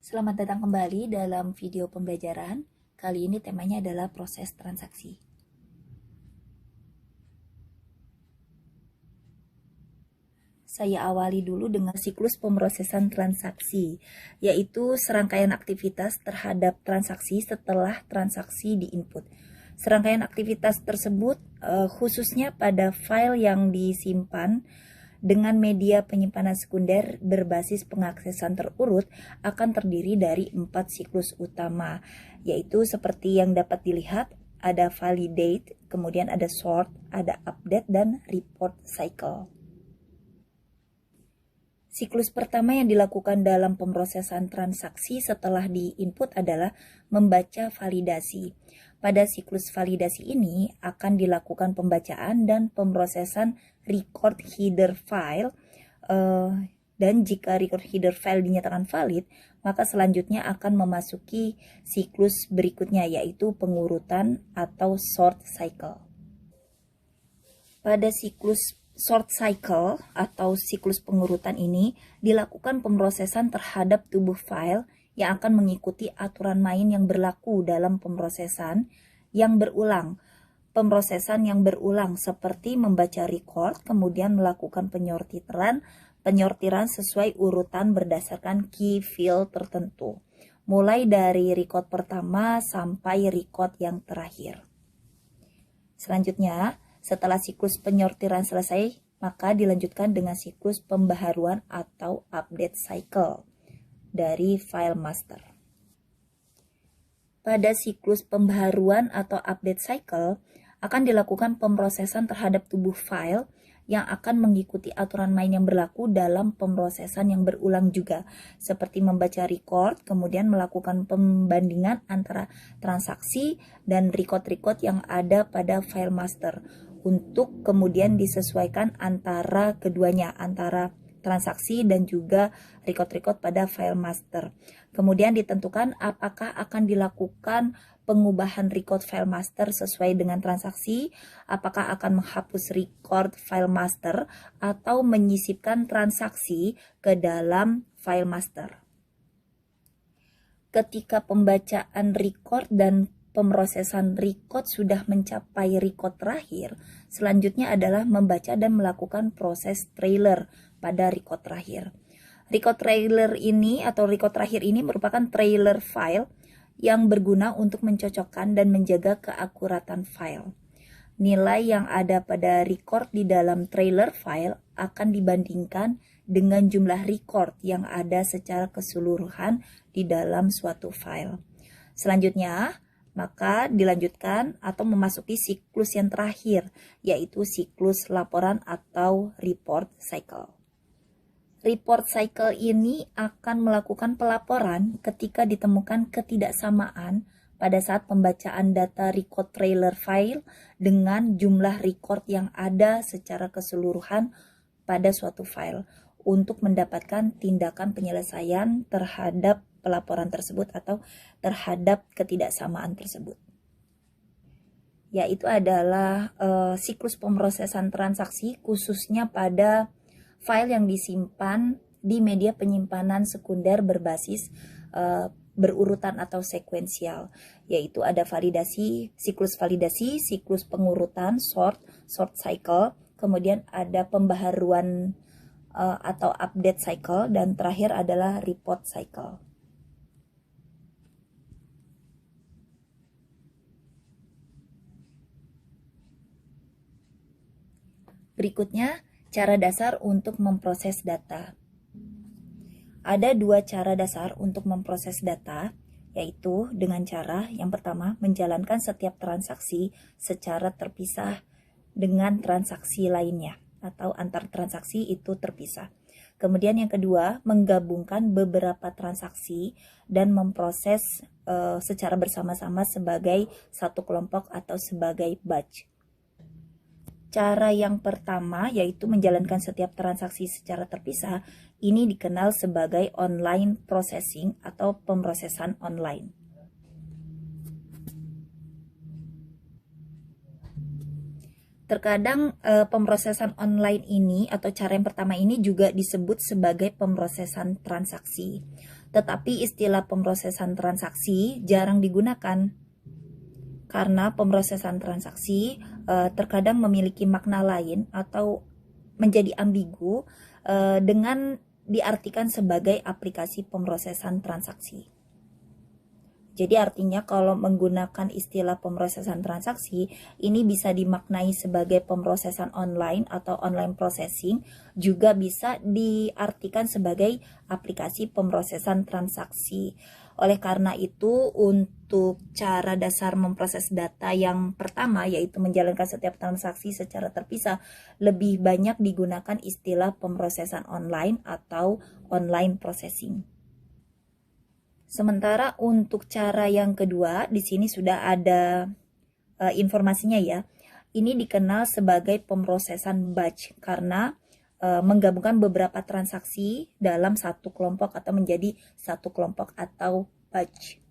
Selamat datang kembali dalam video pembelajaran. Kali ini temanya adalah proses transaksi. Saya awali dulu dengan siklus pemrosesan transaksi, yaitu serangkaian aktivitas terhadap transaksi setelah transaksi diinput. Serangkaian aktivitas tersebut khususnya pada file yang disimpan dengan media penyimpanan sekunder berbasis pengaksesan terurut akan terdiri dari 4 siklus utama, yaitu seperti yang dapat dilihat, ada validate, kemudian ada sort, ada update, dan report cycle. Siklus pertama yang dilakukan dalam pemrosesan transaksi setelah diinput adalah membaca validasi. Pada siklus validasi ini akan dilakukan pembacaan dan pemrosesan record header file, dan jika record header file dinyatakan valid, maka selanjutnya akan memasuki siklus berikutnya, yaitu pengurutan atau sort cycle. Pada siklus sort cycle atau siklus pengurutan ini dilakukan pemrosesan terhadap tubuh file yang akan mengikuti aturan main yang berlaku dalam pemrosesan yang berulang. Pemrosesan yang berulang seperti membaca record, kemudian melakukan penyortiran sesuai urutan berdasarkan key field tertentu, mulai dari record pertama sampai record yang terakhir. Selanjutnya, setelah siklus penyortiran selesai, maka dilanjutkan dengan siklus pembaharuan atau update cycle dari file master. Pada siklus pembaharuan atau update cycle, akan dilakukan pemrosesan terhadap tubuh file yang akan mengikuti aturan main yang berlaku dalam pemrosesan yang berulang juga, seperti membaca record, kemudian melakukan pembandingan antara transaksi dan record-record yang ada pada file master, untuk kemudian disesuaikan antara keduanya, antara transaksi dan juga record-record pada file master. Kemudian ditentukan apakah akan dilakukan pengubahan record file master sesuai dengan transaksi, apakah akan menghapus record file master atau menyisipkan transaksi ke dalam file master. Ketika pembacaan record dan pemrosesan record sudah mencapai record terakhir, selanjutnya adalah membaca dan melakukan proses trailer pada record terakhir. Record trailer ini atau record terakhir ini merupakan trailer file yang berguna untuk mencocokkan dan menjaga keakuratan file. Nilai yang ada pada record di dalam trailer file akan dibandingkan dengan jumlah record yang ada secara keseluruhan di dalam suatu file. Selanjutnya, maka dilanjutkan atau memasuki siklus yang terakhir, yaitu siklus laporan atau report cycle. Report cycle ini akan melakukan pelaporan ketika ditemukan ketidaksamaan pada saat pembacaan data record trailer file dengan jumlah record yang ada secara keseluruhan pada suatu file, untuk mendapatkan tindakan penyelesaian terhadap pelaporan tersebut atau terhadap ketidaksamaan tersebut. Yaitu adalah siklus pemrosesan transaksi khususnya pada file yang disimpan di media penyimpanan sekunder berbasis berurutan atau sekuensial, yaitu ada siklus validasi, siklus pengurutan, sort cycle, kemudian ada pembaharuan atau update cycle, dan terakhir adalah report cycle. Berikutnya, cara dasar untuk memproses data. Ada dua cara dasar untuk memproses data, yaitu dengan cara yang pertama, menjalankan setiap transaksi secara terpisah dengan transaksi lainnya, atau antar transaksi itu terpisah. Kemudian yang kedua, menggabungkan beberapa transaksi dan memproses secara bersama-sama sebagai satu kelompok atau sebagai batch. Cara yang pertama, yaitu menjalankan setiap transaksi secara terpisah, ini dikenal sebagai online processing atau pemrosesan online. Terkadang pemrosesan online ini atau cara yang pertama ini juga disebut sebagai pemrosesan transaksi. Tetapi istilah pemrosesan transaksi jarang digunakan karena pemrosesan transaksi terkadang memiliki makna lain atau menjadi ambigu dengan diartikan sebagai aplikasi pemrosesan transaksi. Jadi artinya kalau menggunakan istilah pemrosesan transaksi, ini bisa dimaknai sebagai pemrosesan online atau online processing, juga bisa diartikan sebagai aplikasi pemrosesan transaksi. Oleh karena itu, untuk cara dasar memproses data yang pertama, yaitu menjalankan setiap transaksi secara terpisah, lebih banyak digunakan istilah pemrosesan online atau online processing. Sementara untuk cara yang kedua, di sini sudah ada informasinya ya. Ini dikenal sebagai pemrosesan batch karena menggabungkan beberapa transaksi dalam satu kelompok atau menjadi satu kelompok atau batch.